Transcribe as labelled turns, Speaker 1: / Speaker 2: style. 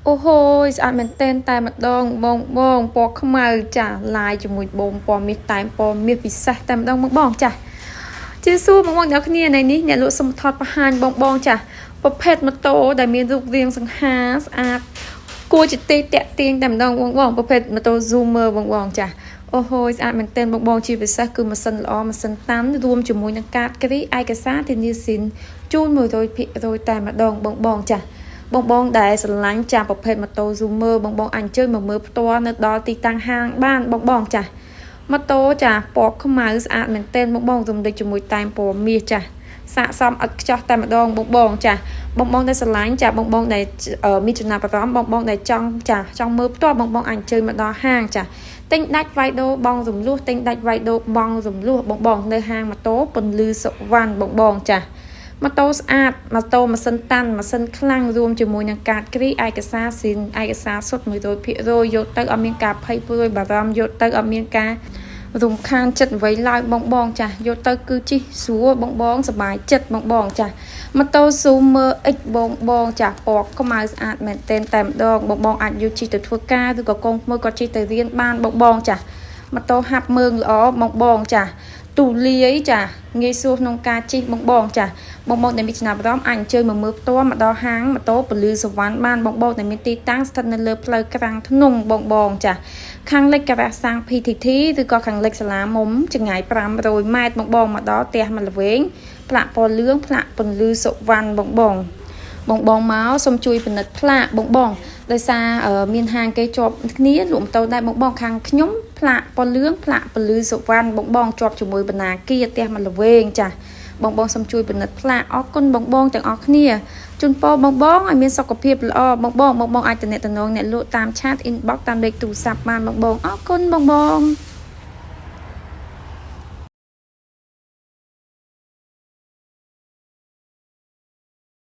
Speaker 1: អូហូយស្អាតមែនទែនតែម្ដងបងពណ៌ខ្មៅចាឡាយជាមួយបងពណ៌មាសតែពណ៌មាសពិសេសតែម្ដងបងចាជាសួរបងអ្នកគ្នាในនេះអ្នកលក់សុំថតបង្ហាញបងចាប្រភេទម៉ូតូដែលមានរូបរាងសង្ហាស្អាតគួរជាទីតាក់ទាញតែម្ដងបងប្រភេទម៉ូតូ Zoomer បងចាអូហូយស្អាតមែនទែនបងជាពិសេសគឺម៉ាស៊ីនល្អម៉ាស៊ីនតាំរួមជាមួយនឹងកាតគ្រីឯកសារធានាស៊ីនជូន 100% តែម្ដងបងចាបងដែលស្រឡាញ់ចាប្រភេទម៉ូតូ Zoomer បងអញ្ជើញមកមើលផ្ទាល់នៅដល់ទីតាំងហាងបានបងចាម៉ូតូចាពណ៌ខ្មៅស្អាតមែនទែនបងរំលេចជាមួយតែពណ៌មាសចាស័កសមឥតខ្ចោះតែម្ដងបងចាបងដែលស្រឡាញ់ចាបងដែលមានចំណាប់អារម្មណ៍បងដែលចង់មើលផ្ទាល់បងអញ្ជើញមកដល់ហាងចាទិញដាច់វាយដូរបងរំលោះទិញដាច់វាយដូរបងរំលោះបងនៅហាងម៉ូតូពន្លឺសុវណ្ណបងចាម៉ូតូស្អាតម៉ូតូម៉ាស៊ីនតាន់ម៉ាស៊ីនខ្លាំងរួមជាមួយនឹងកាតគ្រីឯកសារស៊ីនឯកសារសុទ្ធ 100% យកទៅអត់មានការភ័យព្រួយបារម្ភយកទៅអត់មានការរំខានចិត្តអ្វីឡើយបងចាយកទៅគឺជិះស្រួលបងសប្បាយចិត្តបងចាម៉ូតូ Zoomer X បងចាពណ៌ខ្មៅស្អាតមែនទែនតែម្ដងបងអាចយកជិះទៅធ្វើការឬក៏កូនក្មួយក៏ជិះទៅរៀនបានបងចាម៉ូតូហាប់មើងល្អបងចាទូលាយចាងាយស្រួលក្នុងការជិះបងចាបងដែលមានចំណាប់អារម្មណ៍អាចអញ្ជើញមកមើលផ្ទាល់មកដល់ហាងម៉ូតូពលឺសវណ្ណបានបងដែលមានទីតាំងស្ថិតនៅលើផ្លូវក្រាំងធ្នង់បងចាខាងលិចការ៉ាសាំង PTT ឬក៏ខាងលិចសាលាមុំចម្ងាយ500ម៉ែត្របងមកដល់ផ្ទះមកល្វែងផ្លាកពណ៌លឿងផ្លាកពលឺសវណ្ណបងមកសូមជួយពិនិត្យផ្លាកបងដោយសារមានហាងគេជាប់គ្នាលក់ម៉ូតូដែរបងខាងខ្ញុំផ្លាកពណ៌លឿងផ្លាកពលឺសុវណ្ណបងជាប់ជាមួយបណ្ណាគារផ្ទះមកល្វែងចាបងសូមជួយពិនិត្យផ្លាកអរគុណបងទាំងអស់គ្នាជូនពរបងឲ្យមានសុខភាពល្អបងអាចតំណែងអ្នកលក់តាមឆាត inbox តាមលេខទូរស័ព្ទបានបងអរគុណបង